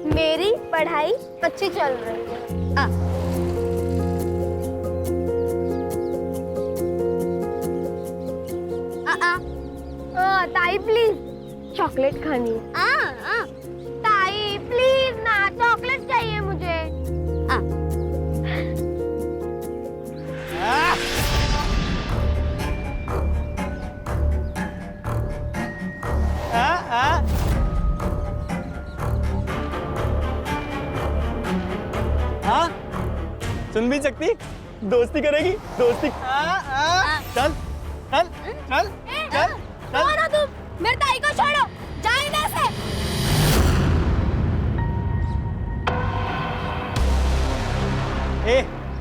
मेरी पढ़ाई अच्छी चल रही है। ताई प्लीज चॉकलेट खानी है। ताई प्लीज ना, चॉकलेट चाहिए मुझे। हाँ, सुन भी सकती, दोस्ती करेगी, दोस्ती। चल चल चल चल छोड़ो तुम, मेरे ताई को छोड़ो, जाओ इधर से। ए,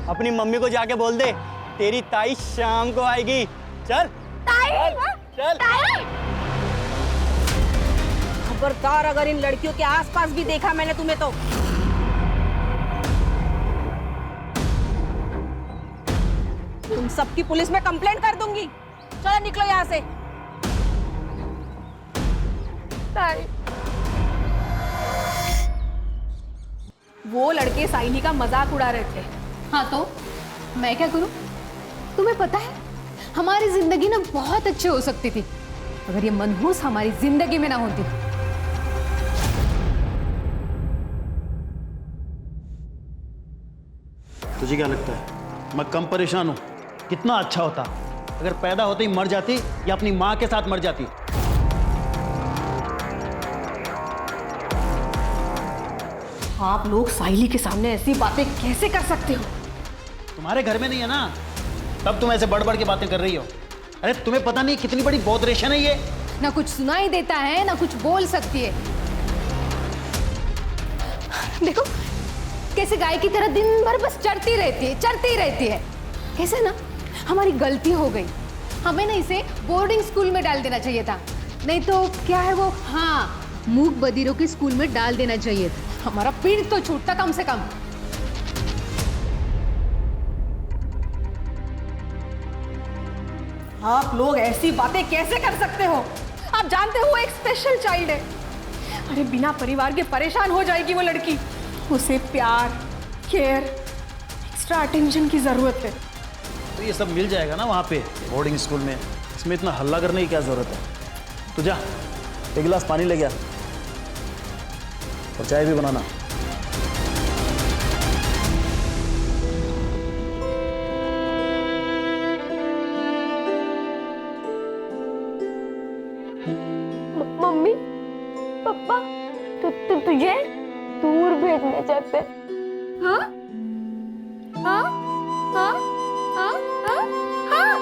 अपनी मम्मी को जाके बोल दे, तेरी ताई शाम को आएगी। चल ताई, चल ताई। खबरदार, अगर इन लड़कियों के आसपास भी देखा मैंने तुम्हें तो तुम सबकी पुलिस में कंप्लेंट कर दूंगी। चलो निकलो यहाँ से। ताई, वो लड़के साइनी का मजाक उड़ा रहे थे। हाँ तो मैं क्या करूं? तुम्हें पता है हमारी जिंदगी ना बहुत अच्छी हो सकती थी अगर ये मनहूस हमारी जिंदगी में ना होती। तुझे क्या लगता है मैं कम परेशान हूं? कितना अच्छा होता अगर पैदा होते ही मर जाती या अपनी मां के साथ मर जाती। आप लोग साहिली के सामने ऐसी बातें कैसे कर सकते हो? तुम्हारे घर में नहीं है ना, तब तुम ऐसे बढ़ बढ़ के बातें कर रही हो। अरे तुम्हें पता नहीं कितनी बड़ी बौद्रेशन है ये। ना कुछ सुनाई देता है ना कुछ बोल सकती है। देखो कैसे गाय की तरह दिन भर बस चरती रहती है। कैसे ना हमारी गलती हो गई, हमें ना इसे बोर्डिंग स्कूल में डाल देना चाहिए था, नहीं तो क्या है वो, हाँ, मूक बधिरों के स्कूल में डाल देना चाहिए था। हमारा पीठ तो छूटता कम से कम। आप लोग ऐसी बातें कैसे कर सकते हो? आप जानते हो वो एक स्पेशल चाइल्ड है। अरे बिना परिवार के परेशान हो जाएगी वो लड़की। उसे प्यार, केयर, एक्स्ट्रा अटेंशन की जरूरत है। तो ये सब मिल जाएगा ना वहाँ पे बोर्डिंग स्कूल में, इसमें इतना हल्ला करने की क्या जरूरत है? तू जा, एक गिलास पानी ले गया और चाय भी बनाना। मम्मी पापा तुझे दूर भेजने चाहते। हाँ हाँ हाँ हाँ हाँ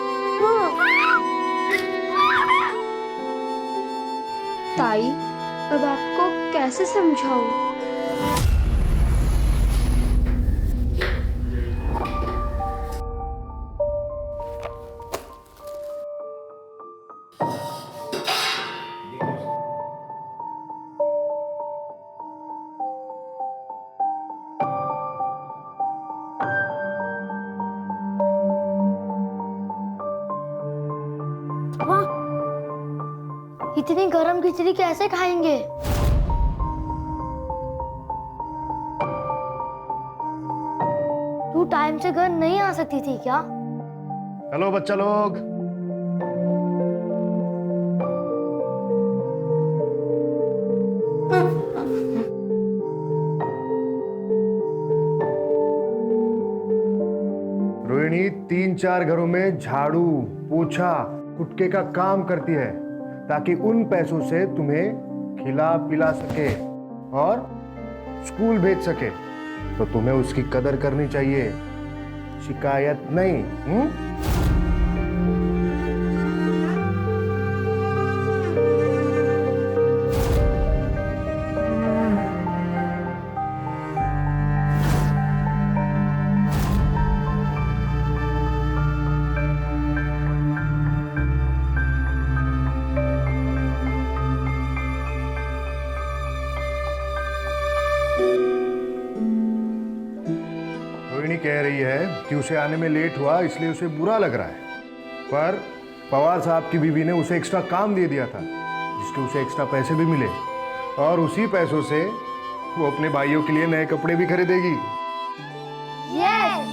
ताई, अब आपको कैसे समझाऊं? इतनी गरम खिचड़ी कैसे खाएंगे? तू टाइम से घर नहीं आ सकती थी क्या? हेलो बच्चा लोग, रोहिणी 3-4 घरों में झाड़ू, पोछा, कुटके का काम करती है ताकि उन पैसों से तुम्हें खिला पिला सके और स्कूल भेज सके। तो तुम्हें उसकी कदर करनी चाहिए, शिकायत नहीं। रोहिणी कह रही है कि उसे आने में लेट हुआ इसलिए उसे बुरा लग रहा है, पर पवार साहब की बीवी ने उसे एक्स्ट्रा काम दे दिया था जिसके उसे एक्स्ट्रा पैसे भी मिले। और उसी पैसों से वो अपने भाइयों के लिए नए कपड़े भी खरीदेगी। यस।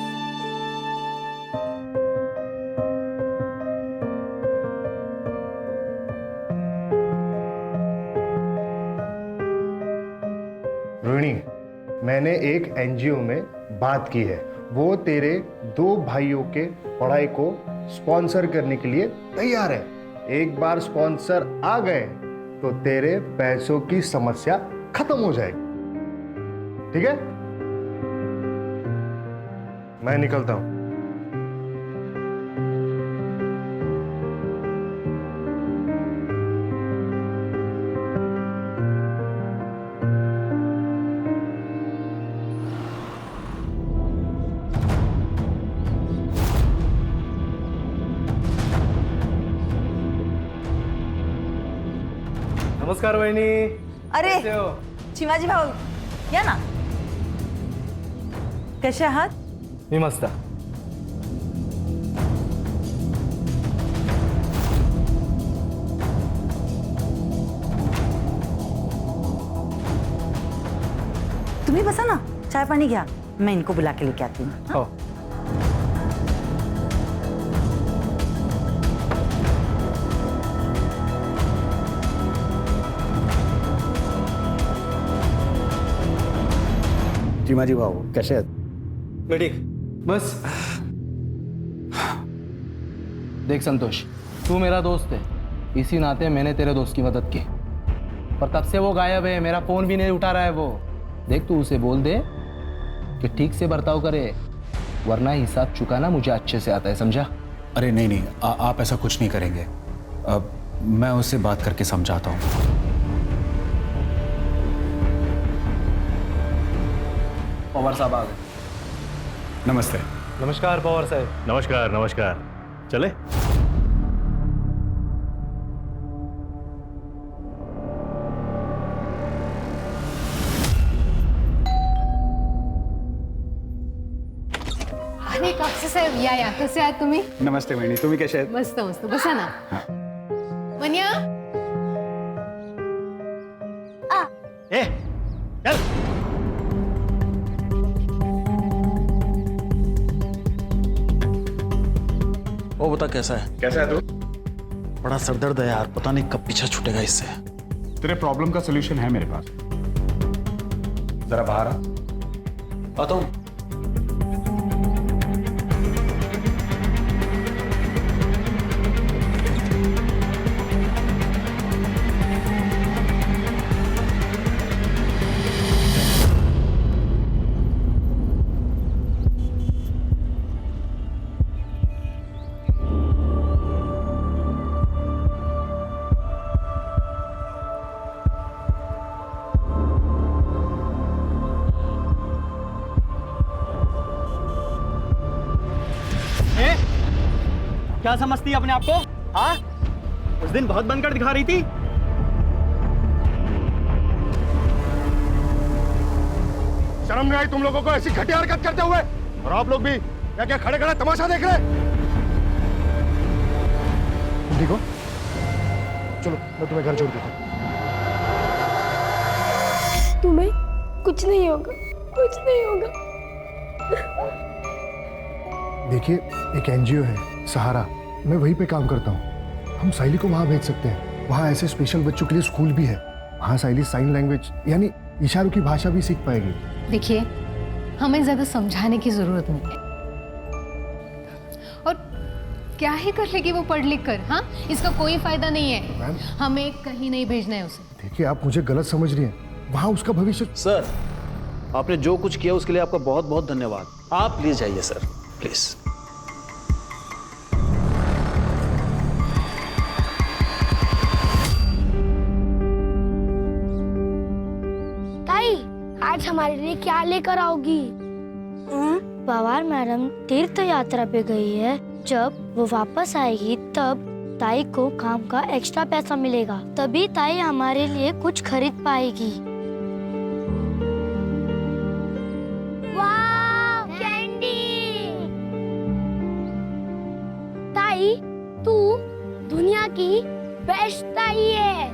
रोहिणी, मैंने एक एनजीओ में बात की है, वो तेरे 2 भाइयों के पढ़ाई को स्पॉन्सर करने के लिए तैयार है। एक बार स्पॉन्सर आ गए तो तेरे पैसों की समस्या खत्म हो जाएगी। ठीक है, मैं निकलता हूं। नमस्कार वहिनी. अरे कसे हो? शिवाजी भाऊ या ना. कसे आहात? मी मस्त. तुम्ही बसा ना, चाय पानी घ्या, मैं इनको बुला के लेके आती हूँ. हो. चिमाजी भाऊ कसे आहेत? मी ठीक. बस. देख संतोष, तू मेरा दोस्त है, इसी नाते मैंने तेरे दोस्त की मदद की, पर तब से वो गायब है, मेरा फोन भी नहीं उठा रहा है वो. देख तू उसे बोल दे कि ठीक से बर्ताव करे, वरना हिसाब चुकाना मुझे अच्छे से आता है, समझा? अरे नहीं नहीं, आप ऐसा कुछ नहीं करेंगे. अब मैं उससे बात करके समझाता हूँ. पवार साहब आ गए. नमस्ते. नमस्कार पवार साहब. नमस्कार नमस्कार. चले. अरे कापसे साहेब या कसे आहात तुम्ही? नमस्ते वहिनी, तुम्ही कसे आहेत? मस्त मस्त, बसा ना. मन्या ए चल. वो बता कैसा है? कैसा है तू? बड़ा सरदर्द है यार, पता नहीं कब पीछा छूटेगा इससे. तेरे प्रॉब्लम का सलूशन है मेरे पास. जरा बाहर आ. आता हूँ. क्या समझती है अपने आप को? हाँ, उस दिन बहुत बनकर दिखा रही थी. शर्म नहीं आई तुम लोगों को ऐसी घटिया हरकत करते हुए? और आप लोग भी क्या क्या खड़े खड़े तमाशा देख रहे? देखो, चलो मैं तुम्हें घर छोड़ देता हूँ. तुम्हें कुछ नहीं होगा, कुछ नहीं होगा. देखिए, एक एनजीओ है सहारा, मैं वहीं पे काम करता हूँ. हम साइली को वहाँ भेज सकते हैं. वहाँ ऐसे स्पेशल बच्चों के लिए स्कूल भी है. वहाँ साइली साइन लैंग्वेज यानी इशारों की भाषा भी सीख पाएगी. देखिए, हमें ज्यादा समझाने की जरूरत नहीं है. और क्या ही कर लेगी वो पढ़ लिख कर? हाँ, इसका कोई फायदा नहीं है. मैम, हमें कहीं नहीं भेजना है उसे. देखिए आप मुझे गलत समझ रही हैं. वहाँ उसका भविष्य. सर, आपने जो कुछ किया उसके लिए आपका बहुत बहुत धन्यवाद. आप प्लीज जाइए सर, प्लीज. ताई, आज हमारे लिए क्या लेकर आओगी? पवार मैडम तीर्थ यात्रा पे गई है. जब वो वापस आएगी तब ताई को काम का एक्स्ट्रा पैसा मिलेगा, तभी ताई हमारे लिए कुछ खरीद पाएगी. वाह, कैंडी! ताई, तू दुनिया की बेस्ट ताई है.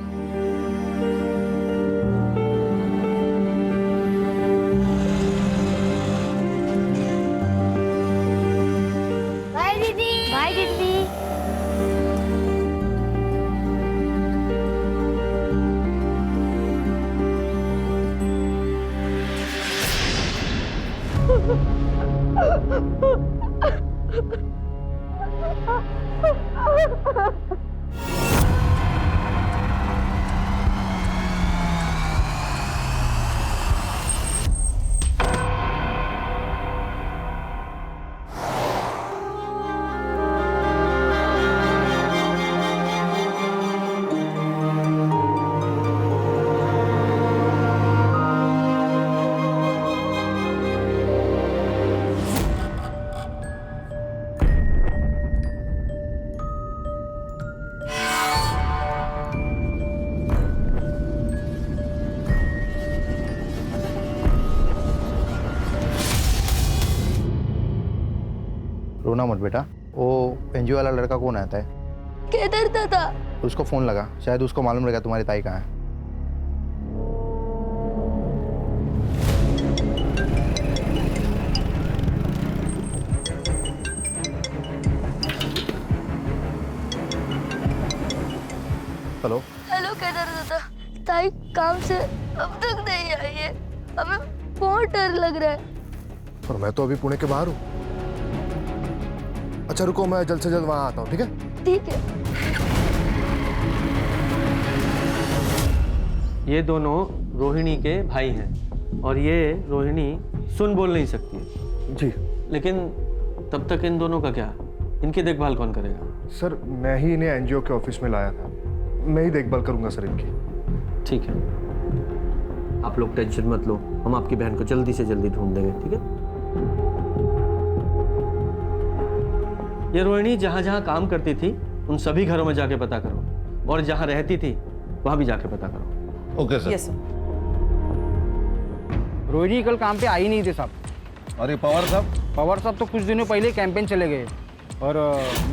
रोना मत बेटा। वो एनजीओ वाला लड़का कौन आता है? केदार दादा। उसको फोन लगा, शायद उसको मालूम रहेगा तुम्हारी ताई कहाँ है। हेलो हेलो केदार दादा, ताई काम से अब तक नहीं आई है, हमें बहुत डर लग रहा है। और मैं तो अभी पुणे के बाहर हूँ। अच्छा रुको, मैं जल्द से जल्द वहां आता हूँ, ठीक है? ठीक है। ये दोनों रोहिणी के भाई हैं और ये रोहिणी सुन बोल नहीं सकती जी। लेकिन तब तक इन दोनों का क्या? इनकी देखभाल कौन करेगा? सर मैं ही इन्हें एनजीओ के ऑफिस में लाया था, मैं ही देखभाल करूंगा सर इनकी। ठीक है, आप लोग टेंशन मत लो, हम आपकी बहन को जल्दी से जल्दी ढूंढ देंगे, ठीक है? ये रोहिणी जहां जहां काम करती थी उन सभी घरों में जाके पता करो, और जहां रहती थी वहां भी जाके पता करो। Okay sir. यस। रोहिणी कल काम पे आई नहीं थे साहब। अरे पवार साहब? पवार साहब तो कुछ दिनों पहले कैंपेन चले गए, और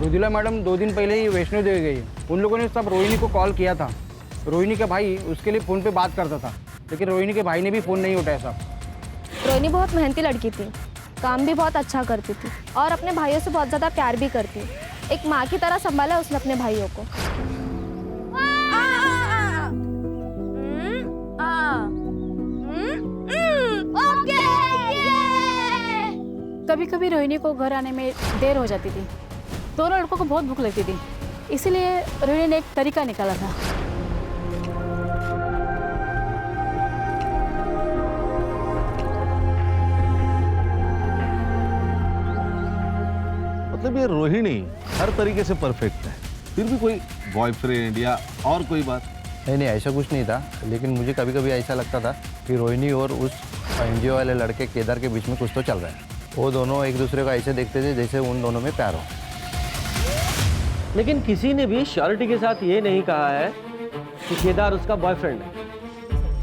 मृदुला मैडम 2 दिन पहले ही वैष्णो देवी गई। उन लोगों ने सब रोहिणी को कॉल किया था। रोहिणी का भाई उसके लिए फ़ोन पे बात करता था, लेकिन रोहिणी के भाई ने भी फ़ोन नहीं उठाया साहब। रोहिणी बहुत मेहनती लड़की थी, काम भी बहुत अच्छा करती थी और अपने भाइयों से बहुत ज़्यादा प्यार भी करती। एक माँ की तरह संभाला उसने अपने भाइयों को। कभी कभी रोहिणी को घर आने में देर हो जाती थी। दोनों लड़कों को बहुत भूख लगती थी, इसीलिए रोहिणी ने एक तरीका निकाला था। मतलब ये रोहिणी हर तरीके से परफेक्ट है, फिर भी कोई बॉयफ्रेंड या और कोई बात? नहीं, ऐसा कुछ नहीं था, लेकिन मुझे कभी कभी ऐसा लगता था कि रोहिणी और उस एनजीओ वाले लड़के केदार के बीच में कुछ तो चल रहा है। वो दोनों एक दूसरे को ऐसे देखते थे जैसे उन दोनों में प्यार हो। लेकिन किसी ने भी श्योरिटी के साथ ये नहीं कहा है कि केदार उसका बॉयफ्रेंड है,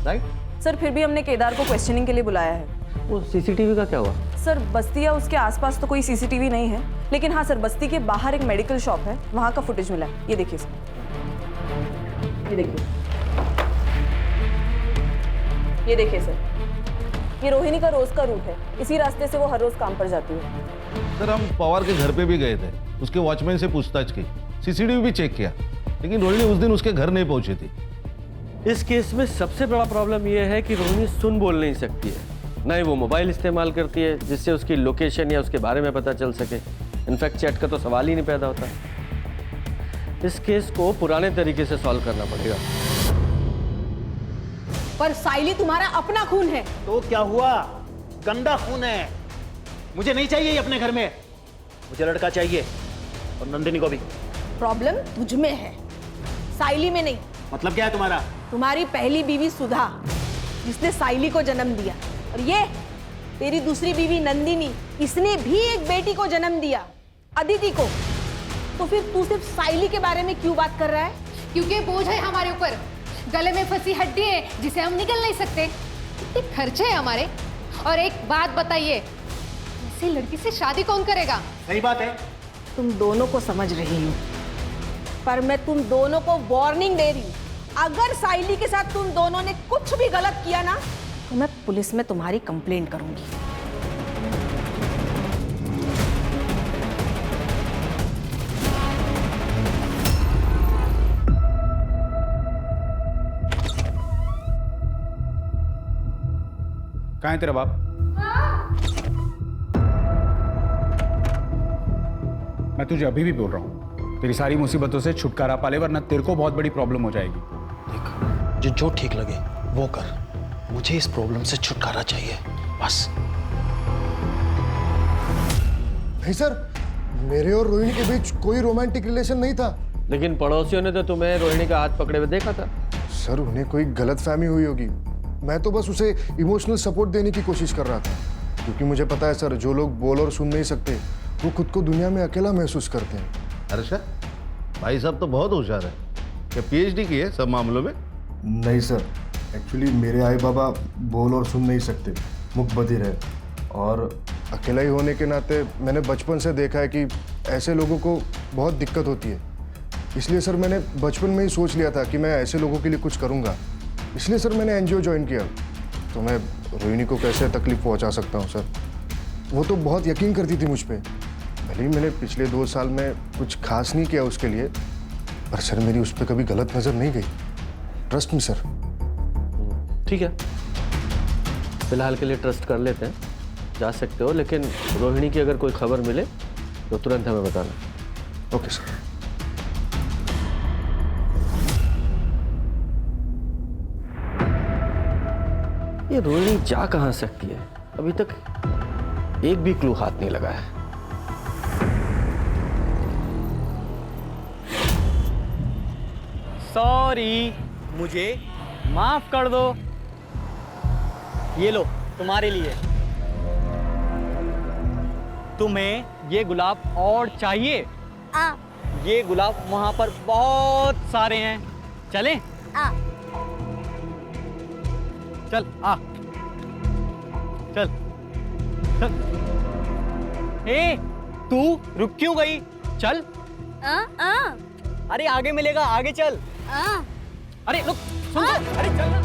राइट? सर फिर भी हमने केदार को क्वेश्चनिंग के लिए बुलाया है। वो सीसीटीवी का क्या हुआ? सर बस्ती या उसके आसपास तो कोई सीसीटीवी नहीं है, लेकिन हाँ सर बस्ती के बाहर एक मेडिकल शॉप है, वहाँ का फुटेज मिला है। ये देखिए सर, ये देखिए, ये देखिए सर, ये रोहिणी का रोज का रूट है। इसी रास्ते से वो हर रोज काम पर जाती है। सर हम पवार के घर पे भी गए थे, उसके वॉचमैन से पूछताछ की, सीसीटीवी भी चेक किया, लेकिन रोहिणी उस दिन उसके घर नहीं पहुंची थी। इस केस में सबसे बड़ा प्रॉब्लम यह है कि रोहिणी सुन बोल नहीं सकती है, ना ही वो मोबाइल इस्तेमाल करती है जिससे उसकी लोकेशन या उसके बारे में पता चल सके। इनफैक्ट चैट का तो सवाल ही नहीं पैदा होता। इस केस को पुराने तरीके से सॉल्व करना पड़ेगा। पर साइली तुम्हारा अपना खून है। तो क्या हुआ? गंदा खून है। मुझे नहीं चाहिए ये अपने घर में, मुझे लड़का चाहिए, और नंदिनी को भी। प्रॉब्लम तुझ में है, साइली में नहीं। मतलब क्या है तुम्हारा? तुम्हारी पहली बीवी सुधा, जिसने साइली को जन्म दिया, और ये तेरी दूसरी बीवी नंदिनी, इसने भी एक बेटी को जन्म दिया, अदिति को। तो फिर तू सिर्फ साइली के बारे में क्यों बात कर रहा है? क्योंकि बोझ है हमारे ऊपर, गले में फंसी हड्डी है जिसे हम निकल नहीं सकते, इतने खर्चे हैं हमारे। और एक बात बताइए, ऐसी लड़की से शादी कौन करेगा? सही बात है। तुम दोनों को समझ रही हूँ, पर मैं तुम दोनों को वार्निंग दे रही हूँ। अगर साइली के साथ तुम दोनों ने कुछ भी गलत किया ना, तो मैं पुलिस में तुम्हारी कंप्लेंट करूंगी। कहाँ है तेरा बाप? मैं तुझे अभी भी बोल रहा हूँ, तेरी सारी मुसीबतों से छुटकारा पा ले, वरना तेरे को बहुत बड़ी प्रॉब्लम हो जाएगी। देख, जो ठीक लगे वो कर। मुझे इस प्रॉब्लम से छुटकारा चाहिए, बस। नहीं सर, मेरे और रोहिणी के बीच कोई रोमांटिक रिलेशन नहीं था। लेकिन पड़ोसियों ने तो तुम्हें रोहिणी का हाथ पकड़े हुए देखा था। सर, उन्हें कोई गलतफहमी हुई होगी। मैं तो बस उसे इमोशनल सपोर्ट देने की कोशिश कर रहा था, क्योंकि मुझे पता है सर, जो लोग बोल और सुन नहीं सकते वो खुद को दुनिया में अकेला महसूस करते हैं। अच्छा, भाई साहब तो बहुत होशियार है। क्या पीएचडी की है सब मामलों में? नहीं सर, एक्चुअली मेरे आई बाबा बोल और सुन नहीं सकते, मुख बधिर है, और अकेला ही होने के नाते मैंने बचपन से देखा है कि ऐसे लोगों को बहुत दिक्कत होती है। इसलिए सर मैंने बचपन में ही सोच लिया था कि मैं ऐसे लोगों के लिए कुछ करूँगा। इसलिए सर मैंने एनजीओ ज्वाइन किया। तो मैं रोहिणी को कैसे तकलीफ पहुँचा सकता हूँ सर? वो तो बहुत यकीन करती थी मुझ पर। भले ही मैंने पिछले 2 साल में कुछ खास नहीं किया उसके लिए, पर सर मेरी उस पर कभी गलत नज़र नहीं गई। Trust me sir. ठीक है, फिलहाल के लिए ट्रस्ट कर लेते हैं, जा सकते हो। लेकिन रोहिणी की अगर कोई खबर मिले तो तुरंत हमें बताना। Okay sir. ये रोहिणी जा कहाँ सकती है? अभी तक एक भी क्लू हाथ नहीं लगा है। सॉरी, मुझे माफ कर दो। ये लो, तुम्हारे लिए। तुम्हें ये गुलाब और चाहिए? ये गुलाब वहां पर बहुत सारे हैं। चलें? चल आ, चल चल। ए, तू रुक क्यों गई? चल। अरे आगे मिलेगा, आगे चल। अरे रुक, सुन तो, अरे चल ना।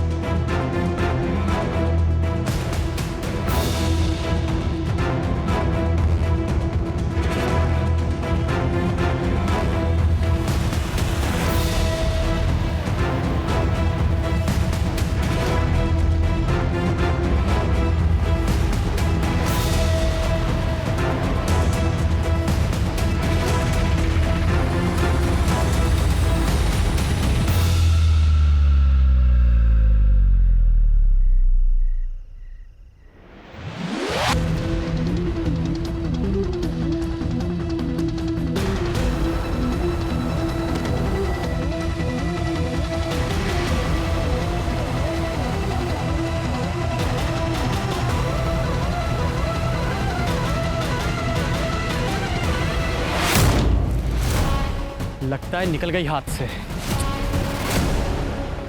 लगता है निकल गई हाथ से।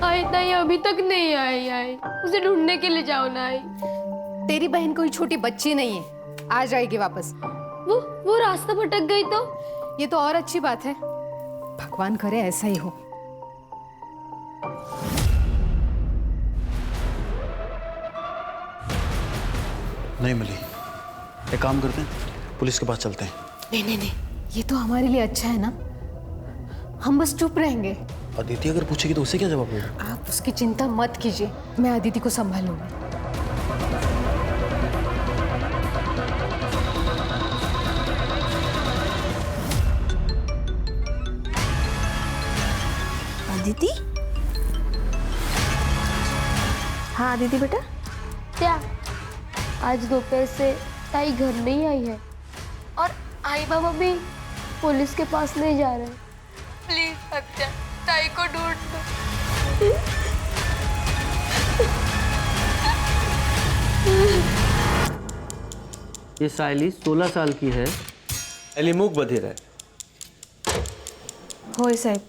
आई नहीं, अभी तक नहीं आई। उसे ढूंढने के लिए जाओ ना। आई, तेरी बहन कोई छोटी बच्ची नहीं है, आ जाएगी वापस। वो रास्ता भटक गई तो? ये तो और अच्छी बात है, भगवान करे ऐसा ही हो। नहीं मिली। एक काम करते हैं, पुलिस के पास चलते हैं। नहीं, ये तो हमारे लिए अच्छा है ना, हम बस चुप रहेंगे। अदिति अगर पूछेगी तो उसे क्या जवाब देगा? आप उसकी चिंता मत कीजिए, मैं अदिति को संभालूंगी। अदिति? हाँ अदिति बेटा। क्या आज दोपहर से ताई घर नहीं आई है और आई बाबा भी पुलिस के पास नहीं जा रहे? प्लीज सत्या, ताई को ढूंढ दो। ये साइली 16 साल की है, एली मूक बधिर है। होय साहब,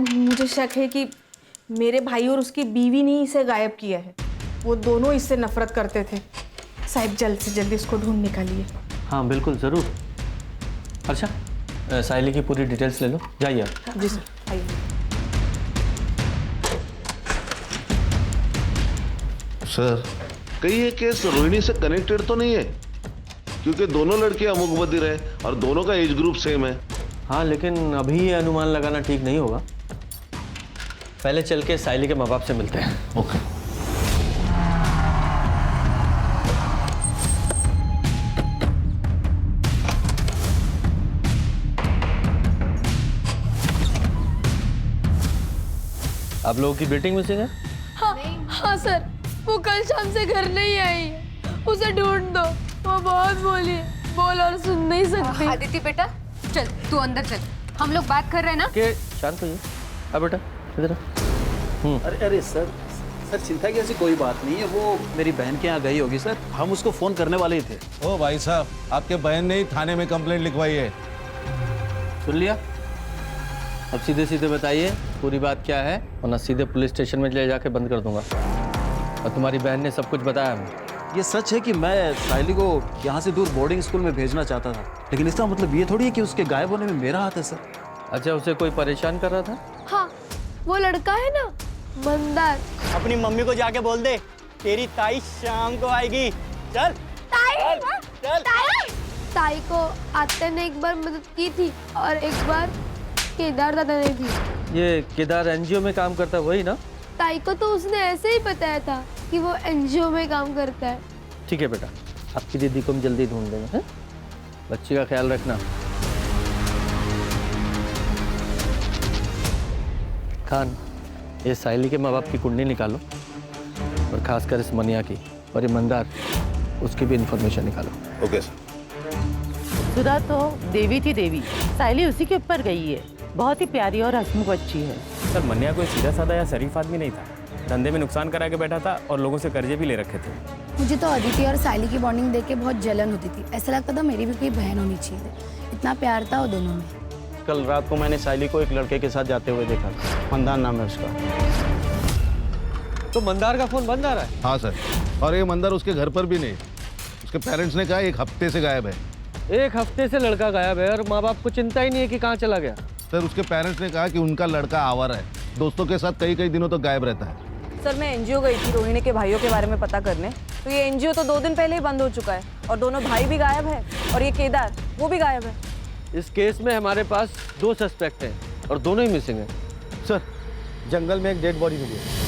मुझे शक है कि मेरे भाई और उसकी बीवी ने इसे गायब किया है। वो दोनों इससे नफरत करते थे। साहब जल्द से जल्द इसको ढूंढ निकालिए। हाँ बिल्कुल, ज़रूर। अच्छा, साइली की पूरी डिटेल्स ले लो, जाइए आप। जी सर, आइए। सर, कहीं ये केस रोहिणी से कनेक्टेड तो नहीं है? क्योंकि दोनों लड़कियां मुख बधिर है और दोनों का एज ग्रुप सेम है। हाँ, लेकिन अभी ये अनुमान लगाना ठीक नहीं होगा। पहले चल के साइली के माँ बाप से मिलते हैं। ओके। आप लोगों की मीटिंग मिसिंग है? हाँ सर, वो कल शाम से घर नहीं आई है। उसे ढूंढ दो, वो बहुत बोली है, बोल और सुन नहीं सकती। आदित्य बेटा चल, तू अंदर चल, हम लोग बात कर रहे हैं ना। के शांत होइए। अब बेटा इधर आ। अरे अरे सर चिंता की ऐसी कोई बात नहीं है, वो मेरी बहन के यहाँ गई होगी सर, हम उसको फोन करने वाले ही थे। ओ भाई साहब, आपके बहन ने ही थाने में कंप्लेंट लिखवाई है। सुन लिया? अब सीधे सीधे बताइए पूरी बात क्या है, वरना सीधे पुलिस स्टेशन में ले जाके बंद कर दूंगा। और तुम्हारी बहन ने सब कुछ बताया हमें। ये सच है कि मैं साइली को यहाँ से दूर बोर्डिंग स्कूल में भेजना चाहता था, लेकिन इसका मतलब ये थोड़ी है कि उसके गायब होने में मेरा हाथ है सर। अच्छा, उसे कोई परेशान कर रहा था? हाँ, वो लड़का है ना मंदार। अपनी मम्मी को जाके बोल दे तेरी ताई शाम को आएगी। चल ताई, चल। ताई को आते ने एक बार मदद की थी और एक बार केदार दादा ने भी। ये केदार एनजीओ में काम करता है वही ना? ताई को तो उसने ऐसे ही बताया था कि वो एनजीओ में काम करता है। ठीक है बेटा, आपकी दीदी को हम जल्दी ढूंढ देंगे, हैं? बच्ची का ख्याल रखना। खान, ये साइली के माँ बाप की कुंडली निकालो और खासकर इस मनिया की, और ये मंदार, उसकी भी इंफॉर्मेशन निकालो। Okay sir. सुधा तो देवी थी देवी, साइली उसी के ऊपर गई है। बहुत ही प्यारी और हंसमुख बच्ची है। सर मन्या कोई सीधा साधा या शरीफ आदमी नहीं था, धंधे में नुकसान करा के बैठा था और लोगों से कर्जे भी ले रखे थे। मुझे तो अदिति और साइली की बॉन्डिंग देख के बहुत जलन होती थी, ऐसा लगता था मेरी भी कोई बहन होनी चाहिए। इतना प्यार था वो दोनों में। कल रात को मैंने साइली को एक लड़के के साथ जाते हुए देखा, मंदार नाम है उसका। तो मंदार का फोन बंद आ रहा है? हाँ सर, और ये मंदार उसके घर पर भी नहीं। उसके पेरेंट्स ने कहा 1 हफ्ते से गायब है। 1 हफ्ते से लड़का गायब है और माँ बाप को चिंता ही नहीं है कि कहाँ चला गया। सर उसके पेरेंट्स ने कहा कि उनका लड़का आवारा है, दोस्तों के साथ कई दिनों तक गायब रहता है। सर मैं एनजीओ गई थी रोहिणी के भाइयों के बारे में पता करने, तो ये एनजीओ तो 2 दिन पहले ही बंद हो चुका है और दोनों भाई भी गायब है और ये केदार वो भी गायब है। इस केस में हमारे पास 2 सस्पेक्ट हैं और दोनों ही मिसिंग हैं। सर जंगल में एक डेड बॉडी मिली है।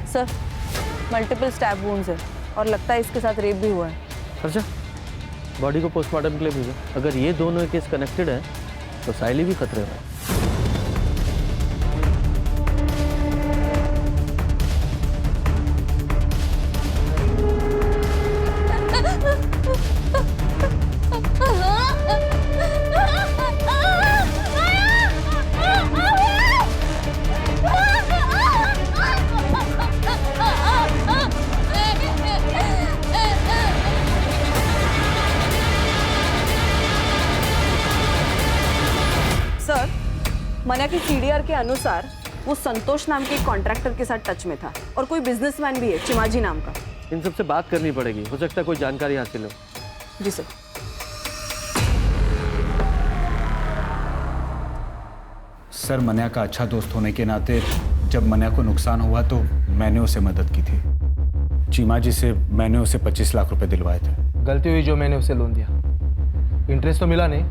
सर मल्टीपल स्टैब वुंड्स है और लगता है इसके साथ रेप भी हुआ है। अच्छा, बॉडी को पोस्टमार्टम के लिए भेजो। अगर ये दोनों केस कनेक्टेड है तो साइली भी खतरे में है। सर मन्या की सीडीआर के अनुसार वो संतोष नाम के कॉन्ट्रैक्टर के साथ टच में था और कोई बिजनेसमैन भी है चिमाजी नाम का। इन सबसे बात करनी पड़ेगी, हो सकता है कोई जानकारी हासिल हो। जी सर। सर मन्या का अच्छा दोस्त होने के नाते जब मन्या को नुकसान हुआ तो मैंने उसे मदद की थी। चीमा जी से मैंने उसे 25 लाख रुपए दिलवाए थे। गलती हुई जो मैंने उसे लोन दिया, इंटरेस्ट तो मिला नहीं,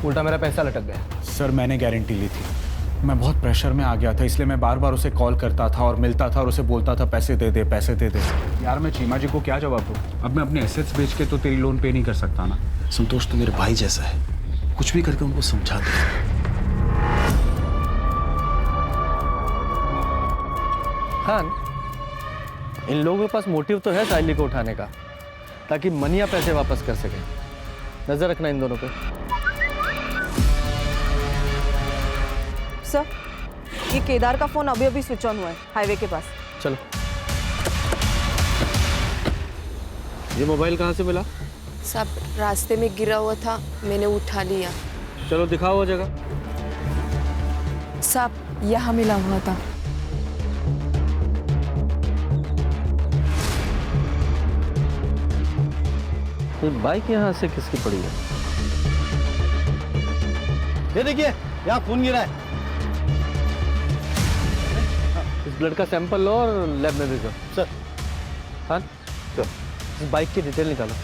उल्टा मेरा पैसा लटक गया। सर मैंने गारंटी ली थी, मैं बहुत प्रेशर में आ गया था, इसलिए मैं बार बार उसे कॉल करता था और मिलता था और उसे बोलता था पैसे दे दे पैसे दे दे। यार मैं चीमा जी को क्या जवाब दूँ? अब मैं अपने एसेट्स बेच के तो तेरी लोन पे नहीं कर सकता ना। संतोष तो मेरे भाई जैसा है, कुछ भी करके उनको समझा दे। खान, इन लोगों के पास मोटिव तो है साइली को उठाने का, ताकि मनिया पैसे वापस कर सके। नजर रखना इन दोनों पे। सर ये केदार का फोन अभी अभी स्विच ऑन हुआ है हाईवे के पास। चलो। ये मोबाइल कहाँ से मिला? सब रास्ते में गिरा हुआ था, मैंने उठा लिया। चलो दिखाओ वो जगह। सब यहाँ मिला हुआ था। ये बाइक यहाँ से किसकी पड़ी है? ये देखिए यहाँ फोन गिरा है। इस ब्लड का सैंपल लो और लैब में भेजो। सर। हाँ चलो, इस बाइक की डिटेल निकालो।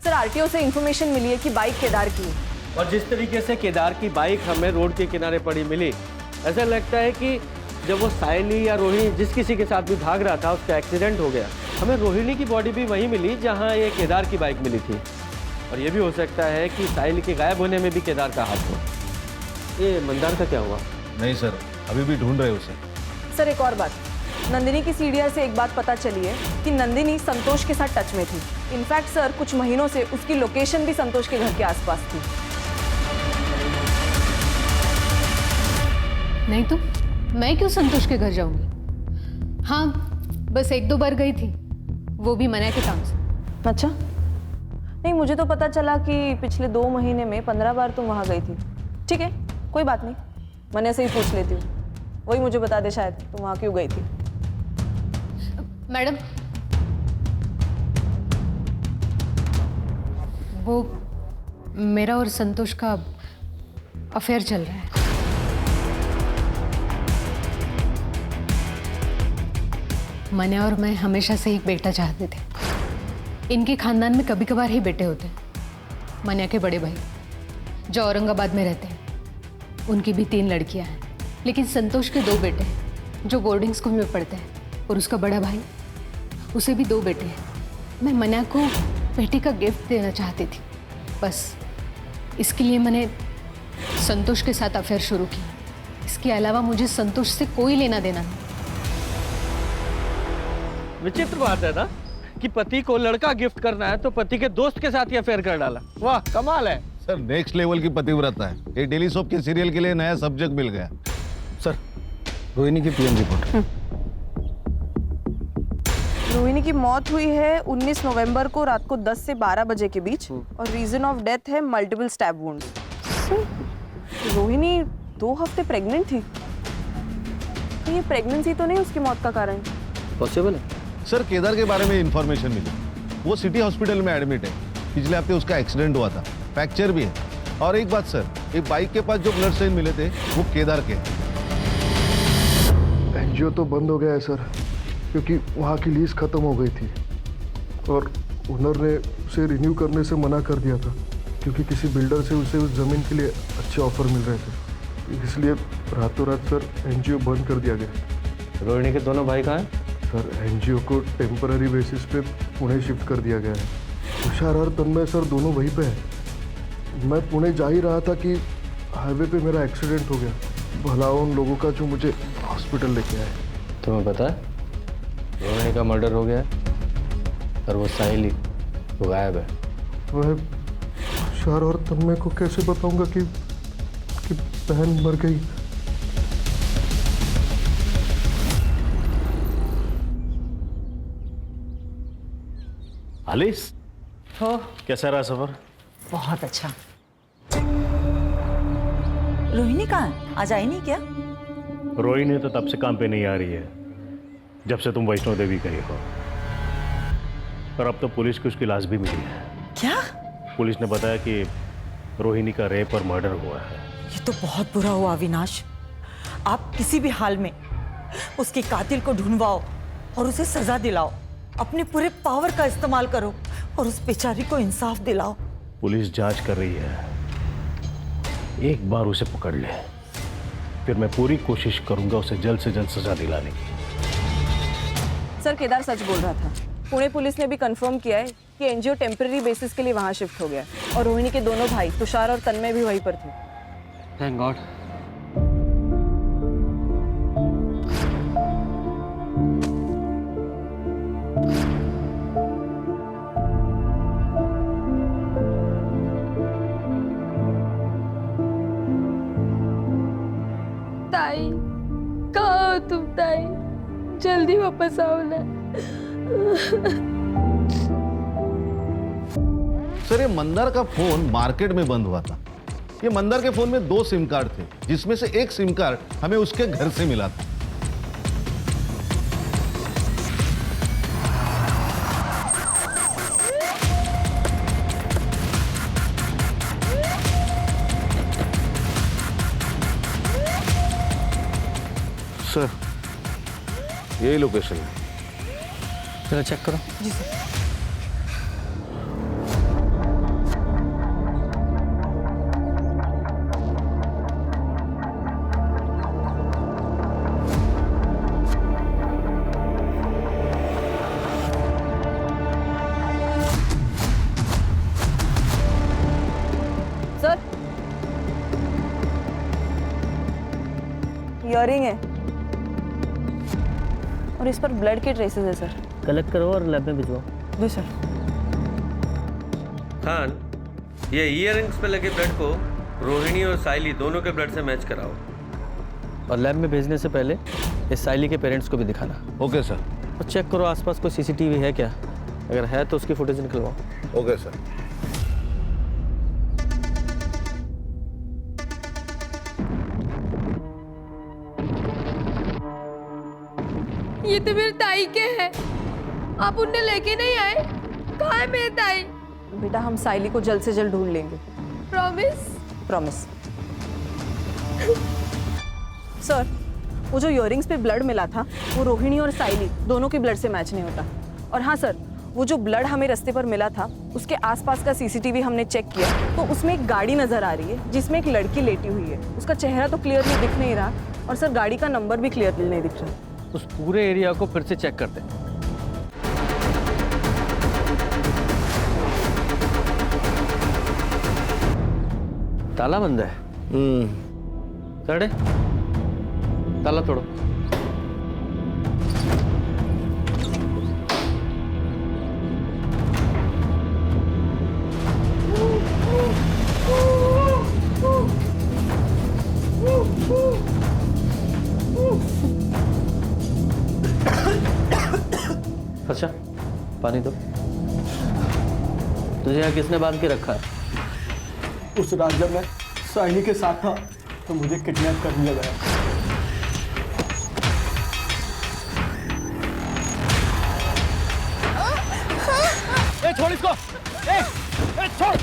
सर आरटीओ से इंफॉर्मेशन मिली है कि बाइक केदार की है। और जिस तरीके से केदार की बाइक हमें रोड के किनारे पड़ी मिली, ऐसा लगता है कि जब वो साइली या रोहिणी जिस किसी के साथ भी भाग रहा था उसका एक्सीडेंट हो गया हमें रोहिणी की बॉडी भी वहीं मिली जहां ये केदार की बाइक मिली थी, और ये भी हो सकता है कि साहिल के गायब होने में भी केदार का हाथ हो। ये मंदार का क्या हुआ? नहीं सर, अभी भी ढूंढ रहे उसे। सर एक और बात, नंदिनी की सीडीआर से एक बात पता चली है कि नंदिनी संतोष के साथ टच में थी। इनफैक्ट सर कुछ महीनों से उसकी लोकेशन भी संतोष के घर के आसपास थी। नहीं तो मैं क्यों संतोष के घर जाऊंगी? हाँ, बस 1-2 बार गई थी, वो भी मना के काम से। अच्छा, नहीं मुझे तो पता चला कि पिछले 2 महीने में 15 बार तुम वहाँ गई थी। ठीक है, कोई बात नहीं, मैंने से ही पूछ लेती हूँ, वही मुझे बता दे शायद तुम वहाँ क्यों गई थी। मैडम, वो मेरा और संतोष का अफेयर चल रहा है। मने और मैं हमेशा से एक बेटा चाहते थे। इनके खानदान में कभी कभार ही बेटे होते हैं। मन्या के बड़े भाई जो औरंगाबाद में रहते हैं, उनकी भी 3 लड़कियां हैं, लेकिन संतोष के 2 बेटे हैं जो बोर्डिंग स्कूल में पढ़ते हैं, और उसका बड़ा भाई, उसे भी 2 बेटे हैं। मैं मन्या को बेटी का गिफ्ट देना चाहती थी, बस इसके लिए मैंने संतोष के साथ अफेयर शुरू किया। इसके अलावा मुझे संतोष से कोई लेना देना नहीं। विचित्र बात है ना कि पति को लड़का गिफ्ट करना है तो पति के दोस्त के साथ ही अफेयर कर डाला। वाह, कमाल है सर, नेक्स्ट लेवल की पतिव्रता है। ये डेली सोप के सीरियल के लिए नया सब्जेक्ट मिल गया। सर, रोहिणी की पीएम रिपोर्ट। रोहिणी की मौत हुई है 19 नवंबर को रात को 10 से 12 बजे के बीच, और रीजन ऑफ डेथ है मल्टीपल स्टैब वुंड्स। रोहिणी 2 हफ्ते प्रेग्नेंट थी, तो ये प्रेगनेंसी तो नहीं उसकी मौत का कारण? पॉसिबल है सर। केदार के बारे में इंफॉर्मेशन मिली, वो सिटी हॉस्पिटल में एडमिट है। पिछले हफ्ते उसका एक्सीडेंट हुआ था, फ्रैक्चर भी है। और एक बात सर, एक बाइक के पास जो ब्लड साइन मिले थे वो केदार के हैं। एनजीओ तो बंद हो गया है सर, क्योंकि वहाँ की लीज खत्म हो गई थी और ओनर ने उसे रिन्यू करने से मना कर दिया था, क्योंकि किसी बिल्डर से उसे उस ज़मीन के लिए अच्छे ऑफर मिल रहे थे। इसलिए रातों रात सर एनजीओ बंद कर दिया गया। रोहिणी के दोनों भाई कहाँ हैं? सर एनजीओ को टेम्पररी बेसिस पे पुणे शिफ्ट कर दिया गया है। तुषार और तन्मय सर दोनों वहीं पे हैं। मैं पुणे जा ही रहा था कि हाईवे पे मेरा एक्सीडेंट हो गया। भला उन लोगों का जो मुझे हॉस्पिटल लेके आए। तुम्हें पता है रोहिणी का मर्डर हो गया और वो साहिल वो गायब है। वह तुषार और तन्मय को कैसे बताऊंगा कि बहन मर गई? आलिस, हो कैसा रहा सफर? बहुत अच्छा। रोहिणी कहाँ है? आज आई नहीं क्या? रोहिणी तो तब से काम पे नहीं आ रही है जब से तुम वैष्णो देवी गई हो, और अब तो पुलिस को उसकी लाश भी मिली है। क्या? पुलिस ने बताया कि रोहिणी का रेप और मर्डर हुआ है। ये तो बहुत बुरा हुआ अविनाश। आप किसी भी हाल में उसके कातिल को ढूंढवाओ और उसे सजा दिलाओ। अपने पूरे पावर का इस्तेमाल करो और उस बेचारी को इंसाफ दिलाओ। पुलिस जांच कर रही है, एक बार उसे पकड़ ले, फिर मैं पूरी कोशिश करूंगा उसे जल्द से जल्द सजा दिलाने की। सर केदार सच बोल रहा था। पुणे पुलिस ने भी कंफर्म किया है कि एनजीओ टेम्पररी बेसिस के लिए वहां शिफ्ट हो गया, और रोहिणी के दोनों भाई तुषार और तन्मय भी वहीं पर थे। Thank God. ताई, कहाँ हो तुम ताई? जल्दी वापस आओ ना। सर, ये मंदार का फोन मार्केट में बंद हुआ था। ये मंदार के फोन में 2 सिम कार्ड थे, जिसमें से एक सिम कार्ड हमें उसके घर से मिला था। सर, यही लोकेशन है। जरा चेक करो। जी सर। इयररिंग है और इस पर ब्लड के ट्रेसेस है सर। कलेक्ट करो और लैब में भिजवाओ। जी सर। खान, ये ईयरिंग्स पे लगे ब्लड को रोहिणी और साइली दोनों के ब्लड से मैच कराओ और लैब में भेजने से पहले इस साइली के पेरेंट्स को भी दिखाना। Okay sir. और चेक करो आसपास कोई सीसीटीवी है क्या, अगर है तो उसकी फुटेज निकलवाओ। Okay sir. ये तो मेरे ताई के हैं, आप उन्हें लेके नहीं आए? कहाँ है मेरे ताई? बेटा हम साइली को जल्द से जल्द ढूंढ लेंगे। प्रॉमिस? प्रॉमिस। सर, वो जो इयररिंग्स पे ब्लड मिला था वो रोहिणी और साइली दोनों के ब्लड से मैच नहीं होता। और हाँ सर, वो जो ब्लड हमें रास्ते पर मिला था उसके आसपास का सीसीटीवी हमने चेक किया तो उसमें एक गाड़ी नजर आ रही है जिसमें एक लड़की लेटी हुई है। उसका चेहरा तो क्लियरली दिख नहीं रहा और सर गाड़ी का नंबर भी क्लियरली नहीं दिख रहा। उस पूरे एरिया को फिर से चेक करते हैं। ताला बंद है। साढ़े ताला तोड़ो। अच्छा, पानी दो। तुझे यहाँ किसने बांध के रखा है? उस रात जब मैं साइनी के साथ था तो मुझे किडनैप कर लिया गया। ए, छोड़ इसको। ए, छोड़।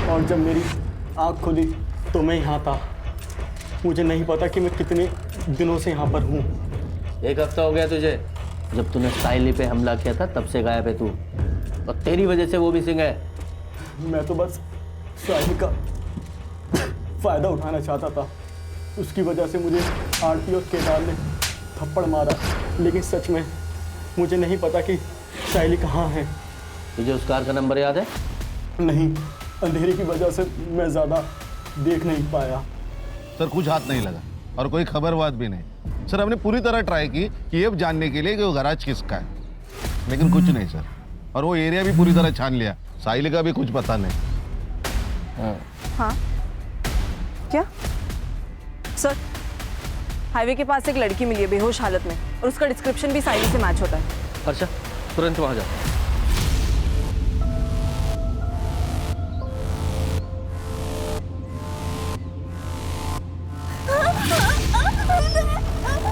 और जब मेरी आँख खुली तो मैं यहाँ था। मुझे नहीं पता कि मैं कितने दिनों से यहाँ पर हूँ। 1 हफ्ता हो गया तुझे। जब तूने साइली पे हमला किया था तब से गायब है तू, और तेरी वजह से वो भी सिंह है। मैं तो बस साइली का फ़ायदा उठाना चाहता था। उसकी वजह से मुझे आरती और केदार ने थप्पड़ मारा, लेकिन सच में मुझे नहीं पता कि साइली कहाँ है। तुझे उस कार का नंबर याद है? नहीं, अंधेरे की वजह से मैं ज़्यादा देख नहीं पाया। सर कुछ हाथ नहीं लगा और कोई खबरबात भी नहीं। सर हमने पूरी तरह ट्राई की कि ये जानने के लिए कि वो गैराज किसका है, लेकिन कुछ नहीं सर। और वो एरिया भी पूरी तरह छान लिया, साइली का भी कुछ पता नहीं। हाँ क्या सर? हाईवे के पास एक लड़की मिली है बेहोश हालत में और उसका डिस्क्रिप्शन भी साइली से मैच होता है। अच्छा, तुरंत वहाँ जाओ।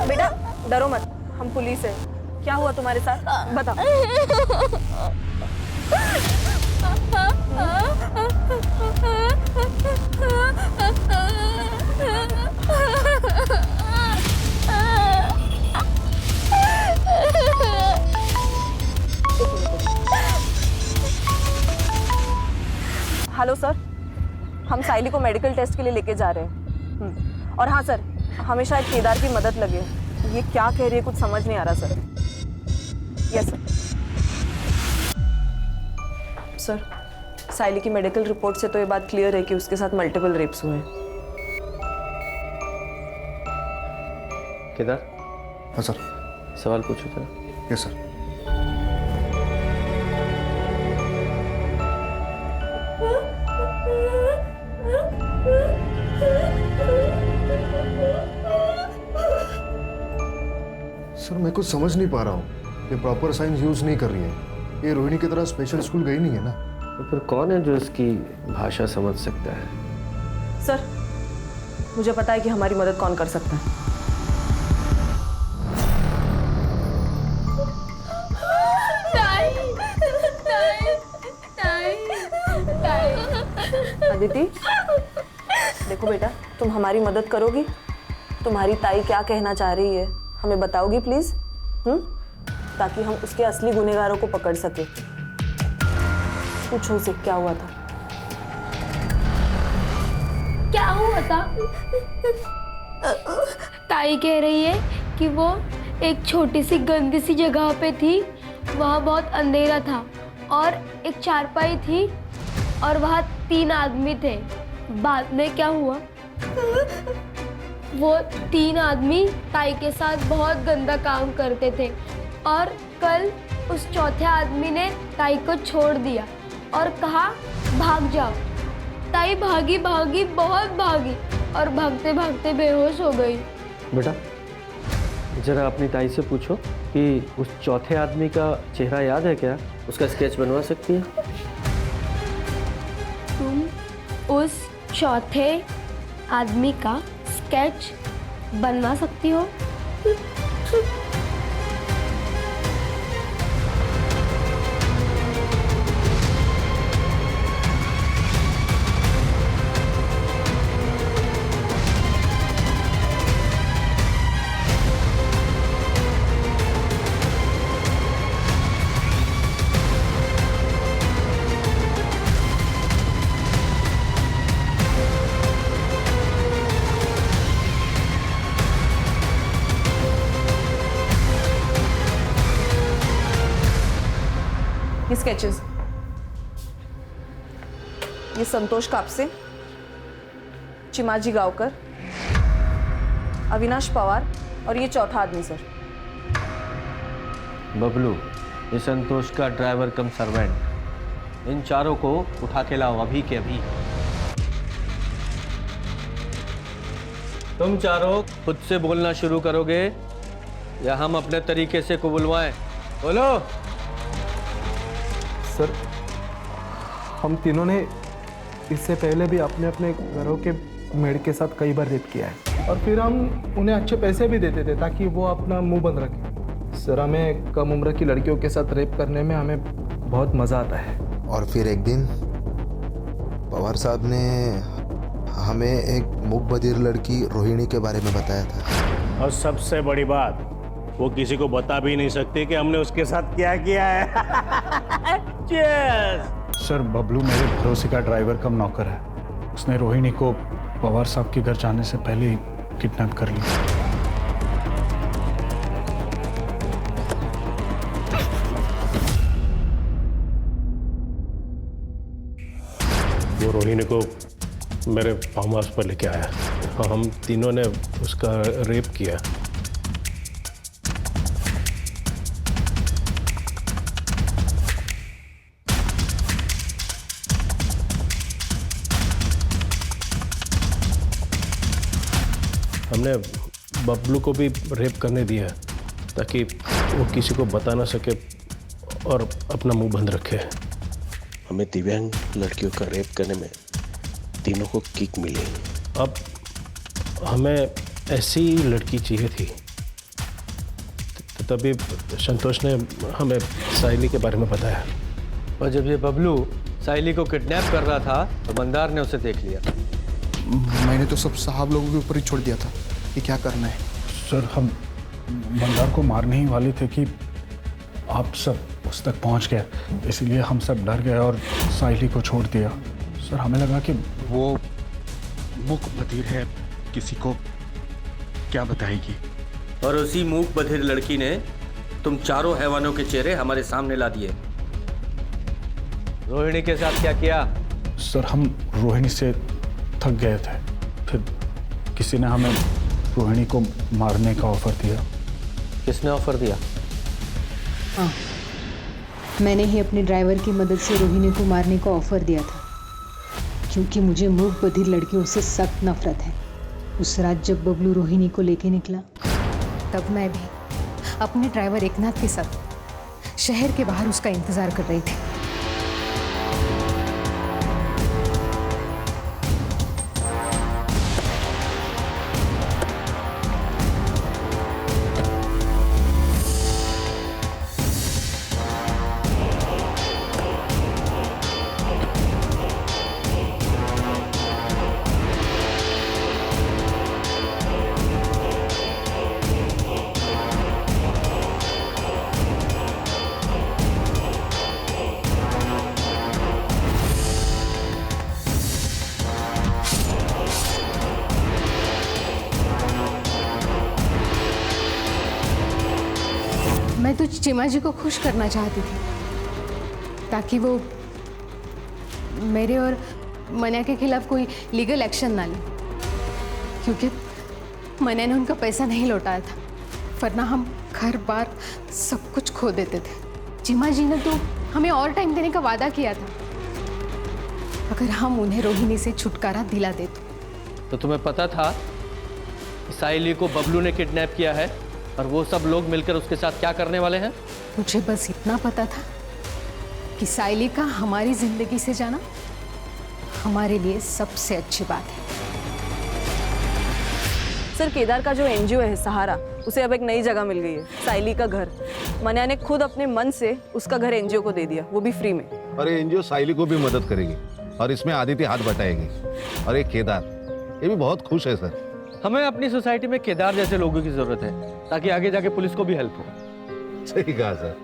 बेटा डरो मत, हम पुलिस है। क्या हुआ तुम्हारे साथ बता। हेलो सर, हम साइली को मेडिकल टेस्ट के लिए लेके जा रहे हैं। और हाँ सर, हमें शायद केदार की मदद लगे। ये क्या कह रही है कुछ समझ नहीं आ रहा सर। Yes sir. साइली की मेडिकल रिपोर्ट से तो ये बात क्लियर है कि उसके साथ मल्टीपल रेप्स हुए हैं। केदार। हाँ सर। सवाल पूछो जरा। Yes sir. सर मैं कुछ समझ नहीं पा रहा हूँ। ये प्रॉपर साइंस यूज नहीं कर रही है। ये रोहिणी की तरह स्पेशल स्कूल गई नहीं है ना। तो फिर कौन है जो इसकी भाषा समझ सकता है? सर मुझे पता है कि हमारी मदद कौन कर सकता है। अदिति देखो बेटा, तुम हमारी मदद करोगी? तुम्हारी ताई क्या कहना चाह रही है हमें बताओगी प्लीज? ताकि हम उसके असली गुनहगारों को पकड़ सके। पूछो उसे क्या हुआ था। क्या हुआ था? ताई कह रही है कि वो एक छोटी सी गंदी सी जगह पे थी, वहाँ बहुत अंधेरा था और एक चारपाई थी और वहाँ 3 आदमी थे। बाद में क्या हुआ, वो 3 आदमी ताई के साथ बहुत गंदा काम करते थे और कल उस चौथे आदमी ने ताई को छोड़ दिया और कहा भाग जाओ। ताई भागी भागी बहुत भागी और भागते भागते बेहोश हो गई। बेटा जरा अपनी ताई से पूछो कि उस चौथे आदमी का चेहरा याद है क्या, उसका स्केच बनवा सकती है? तुम उस चौथे आदमी का स्केच बनवा सकती हो? ये स्केचेस, ये संतोष कापसे, चिमाजी गांवकर, अविनाश पवार और ये चौथा आदमी सर। बबलू, ये संतोष का ड्राइवर कम सर्वेंट, इन चारों को उठा के लाओ अभी के अभी। तुम चारों खुद से बोलना शुरू करोगे या हम अपने तरीके से को बुलवाएं? बोलो। सर, हम तीनों ने इससे पहले भी अपने अपने घरों के मेड के साथ कई बार रेप किया है और फिर हम उन्हें अच्छे पैसे भी देते थे ताकि वो अपना मुंह बंद रखें। सर, हमें कम उम्र की लड़कियों के साथ रेप करने में हमें बहुत मज़ा आता है। और फिर एक दिन पवार साहब ने हमें एक मूक बधिर लड़की रोहिणी के बारे में बताया था। और सबसे बड़ी बात, वो किसी को बता भी नहीं सकती कि हमने उसके साथ क्या किया है। Cheers! सर, बबलू मेरे भरोसे का ड्राइवर कम नौकर है। उसने रोहिणी को पवार साहब के घर जाने से पहले ही किडनैप कर लिया। वो रोहिणी को मेरे फार्म हाउस पर लेके आया और हम तीनों ने उसका रेप किया। हमने बबलू को भी रेप करने दिया ताकि वो किसी को बता ना सके और अपना मुंह बंद रखे। हमें दिव्यांग लड़कियों का रेप करने में तीनों को किक मिली। अब हमें ऐसी लड़की चाहिए थी, तभी संतोष ने हमें साइली के बारे में बताया। और जब ये बबलू साइली को किडनैप कर रहा था तो मंदार ने उसे देख लिया। मैंने तो सब साहब लोगों के ऊपर ही छोड़ दिया था कि क्या करना है। सर, हम मंदार को मारने ही वाले थे कि आप सब उस तक पहुंच गए, इसलिए हम सब डर गए और साइली को छोड़ दिया। सर, हमें लगा कि वो मूक बधिर है, किसी को क्या बताएगी। और उसी मूक बधिर लड़की ने तुम चारों हैवानों के चेहरे हमारे सामने ला दिए। रोहिणी के साथ क्या किया? सर, हम रोहिणी से थक गए थे, फिर किसी ने हमें रोहिणी को मारने का ऑफर दिया। किसने ऑफर दिया? हाँ, मैंने ही अपने ड्राइवर की मदद से रोहिणी को मारने का ऑफर दिया था, क्योंकि मुझे मूक बधिर लड़कियों से सख्त नफरत है। उस रात जब बबलू रोहिणी को लेके निकला, तब मैं भी अपने ड्राइवर एकनाथ के साथ शहर के बाहर उसका इंतजार कर रही थी। चीमा जी को खुश करना चाहती थी ताकि वो मेरे और मन्या के खिलाफ कोई लीगल एक्शन ना ले, क्योंकि मन्या ने उनका पैसा नहीं लौटाया था, वरना हम घर बार सब कुछ खो देते थे। चीमा जी ने तो हमें और टाइम देने का वादा किया था अगर हम उन्हें रोहिणी से छुटकारा दिला देते। तो तुम्हें पता था कि साइली को बबलू ने किडनैप किया है और वो सब लोग मिलकर उसके साथ क्या करने वाले हैं? मुझे बस इतना पता था कि साइली का हमारी जिंदगी से जाना हमारे लिए सबसे अच्छी बात है। सर, केदार का जो एनजीओ है सहारा, उसे अब एक नई जगह मिल गई है, साइली का घर। मन्या ने खुद अपने मन से उसका घर एनजीओ को दे दिया, वो भी फ्री में। और ये एनजीओ साइली को भी मदद करेगी और इसमें आदित्य हाथ बटाएगी। और एक केदार, ये भी बहुत खुश है सर। हमें अपनी सोसाइटी में केदार जैसे लोगों की जरूरत है ताकि आगे जाके पुलिस को भी हेल्प हो। सही कहा सर।